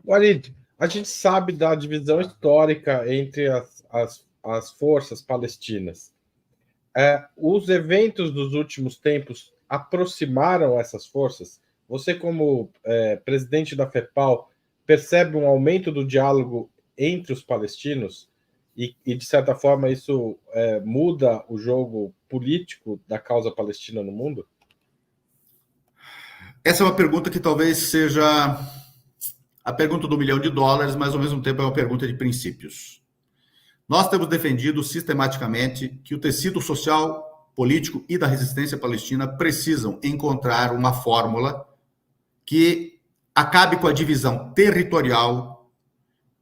Walid, a gente sabe da divisão histórica entre as forças palestinas. Os eventos dos últimos tempos aproximaram essas forças? Você, como presidente da FEPAL, percebe um aumento do diálogo entre os palestinos? De certa forma, isso muda o jogo político da causa palestina no mundo? Essa é uma pergunta que talvez seja a pergunta do milhão de dólares, mas ao mesmo tempo é uma pergunta de princípios. Nós temos defendido sistematicamente que o tecido social, político e da resistência palestina precisam encontrar uma fórmula que acabe com a divisão territorial,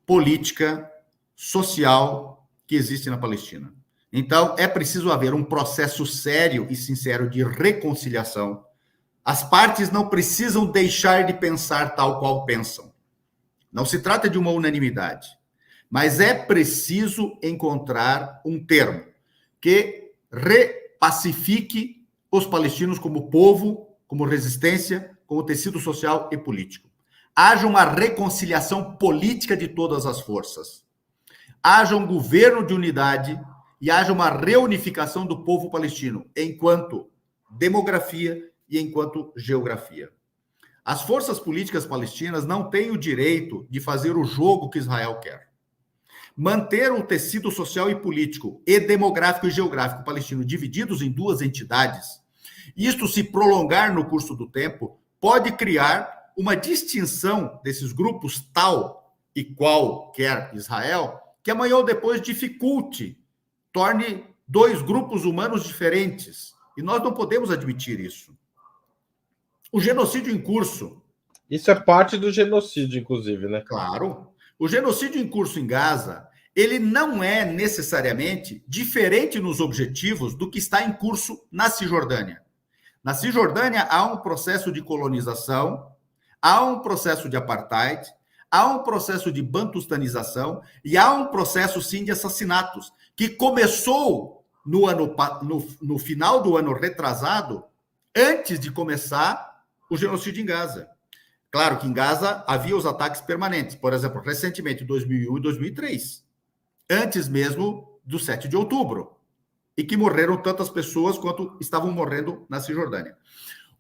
política, social que existe na Palestina. Então, é preciso haver um processo sério e sincero de reconciliação. As partes não precisam deixar de pensar tal qual pensam. Não se trata de uma unanimidade, mas é preciso encontrar um termo que repacifique os palestinos como povo, como resistência, como tecido social e político. Haja uma reconciliação política de todas as forças. Haja um governo de unidade e haja uma reunificação do povo palestino enquanto demografia e enquanto geografia. As forças políticas palestinas não têm o direito de fazer o jogo que Israel quer. Manter o tecido social e político e demográfico e geográfico palestino divididos em duas entidades, isto se prolongar no curso do tempo, pode criar uma distinção desses grupos tal e qual quer Israel, que amanhã ou depois dificulte, torne dois grupos humanos diferentes. E nós não podemos admitir isso. O genocídio em curso. Isso é parte do genocídio, inclusive, né? Claro. O genocídio em curso em Gaza, ele não é necessariamente diferente nos objetivos do que está em curso na Cisjordânia. Na Cisjordânia há um processo de colonização, há um processo de apartheid, há um processo de bantustanização e há um processo, sim, de assassinatos, que começou no final do ano retrasado, antes de começar o genocídio em Gaza. Claro que em Gaza havia os ataques permanentes, por exemplo, recentemente, 2001 e 2003, antes mesmo do 7 de outubro, e que morreram tantas pessoas quanto estavam morrendo na Cisjordânia.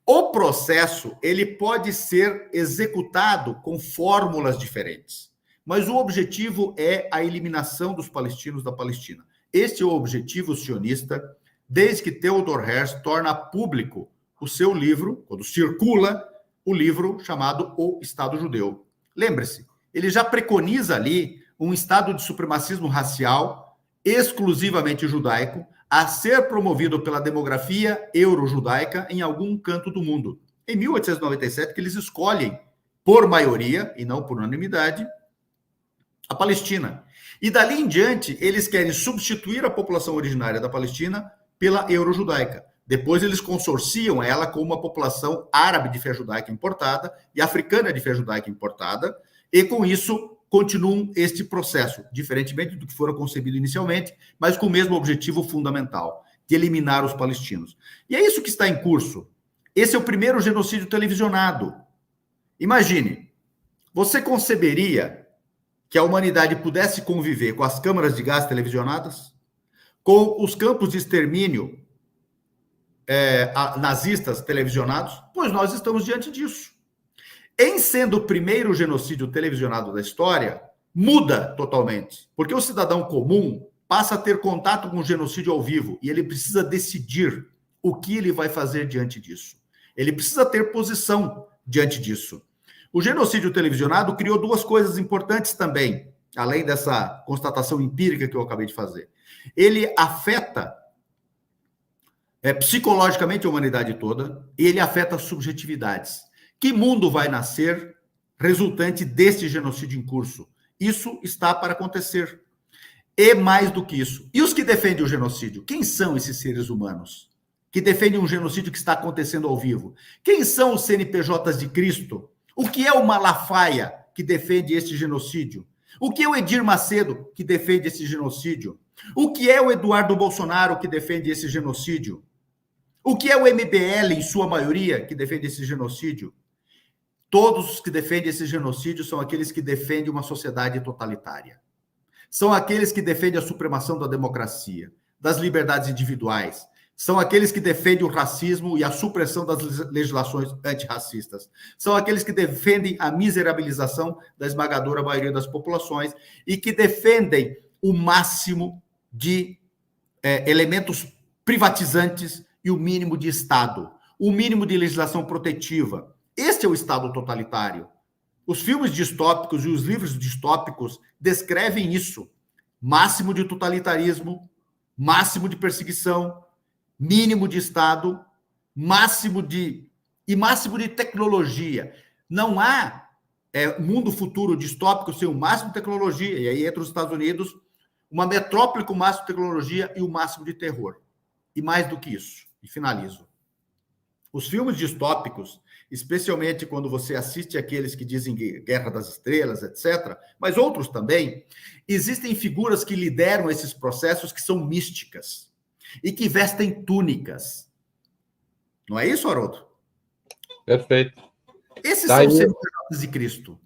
O processo, ele pode ser executado com fórmulas diferentes, mas o objetivo é a eliminação dos palestinos da Palestina. Este é o objetivo sionista, desde que Theodor Herzl torna público o seu livro, quando circula o livro chamado O Estado Judeu. Lembre-se, ele já preconiza ali um estado de supremacismo racial exclusivamente judaico, a ser promovido pela demografia euro-judaica em algum canto do mundo. Em 1897, que eles escolhem, por maioria, e não por unanimidade, a Palestina. E dali em diante, eles querem substituir a população originária da Palestina pela euro-judaica. Depois eles consorciam ela com uma população árabe de fé judaica importada e africana de fé judaica importada, e com isso continuam este processo, diferentemente do que foram concebido inicialmente, mas com o mesmo objetivo fundamental, de eliminar os palestinos. E é isso que está em curso. Esse é o primeiro genocídio televisionado. Imagine, você conceberia que a humanidade pudesse conviver com as câmaras de gás televisionadas, com os campos de extermínio nazistas televisionados? Pois nós estamos diante disso. Em sendo o primeiro genocídio televisionado da história, muda totalmente, porque o cidadão comum passa a ter contato com o genocídio ao vivo e ele precisa decidir o que ele vai fazer diante disso. Ele precisa ter posição diante disso. O genocídio televisionado criou duas coisas importantes também, além dessa constatação empírica que eu acabei de fazer. Ele afeta psicologicamente a humanidade toda e ele afeta as subjetividades. Que mundo vai nascer resultante deste genocídio em curso? Isso está para acontecer. E mais do que isso. E os que defendem o genocídio? Quem são esses seres humanos que defendem um genocídio que está acontecendo ao vivo? Quem são os CNPJs de Cristo? O que é o Malafaia que defende este genocídio? O que é o Edir Macedo que defende esse genocídio? O que é o Eduardo Bolsonaro que defende esse genocídio? O que é o MBL, em sua maioria, que defende esse genocídio? Todos os que defendem esse genocídio são aqueles que defendem uma sociedade totalitária. São aqueles que defendem a supremação da democracia, das liberdades individuais. São aqueles que defendem o racismo e a supressão das legislações antirracistas. São aqueles que defendem a miserabilização da esmagadora maioria das populações e que defendem o máximo de elementos privatizantes e o mínimo de Estado, o mínimo de legislação protetiva. Este é o Estado totalitário. Os filmes distópicos e os livros distópicos descrevem isso. Máximo de totalitarismo, máximo de perseguição, mínimo de Estado, máximo de tecnologia. Não há mundo futuro distópico sem o máximo de tecnologia. E aí entra os Estados Unidos, uma metrópole com o máximo de tecnologia e o máximo de terror. E mais do que isso, e finalizo. Os filmes distópicos, especialmente quando você assiste aqueles que dizem Guerra das Estrelas, etc., mas outros também, existem figuras que lideram esses processos que são místicas e que vestem túnicas. Não é isso, Haroldo? Perfeito. Esses são os servidores de Cristo.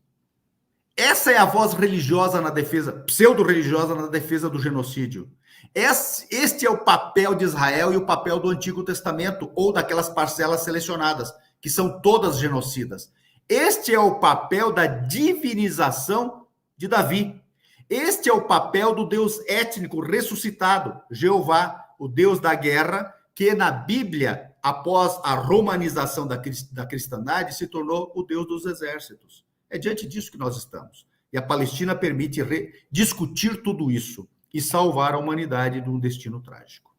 Essa é a voz religiosa na defesa, pseudo-religiosa na defesa do genocídio. Este é o papel de Israel e o papel do Antigo Testamento, ou daquelas parcelas selecionadas, que são todas genocidas. Este é o papel da divinização de Davi. Este é o papel do Deus étnico ressuscitado, Jeová, o Deus da guerra, que na Bíblia, após a romanização da cristandade, se tornou o Deus dos exércitos. É diante disso que nós estamos. E a Palestina permite discutir tudo isso e salvar a humanidade de um destino trágico.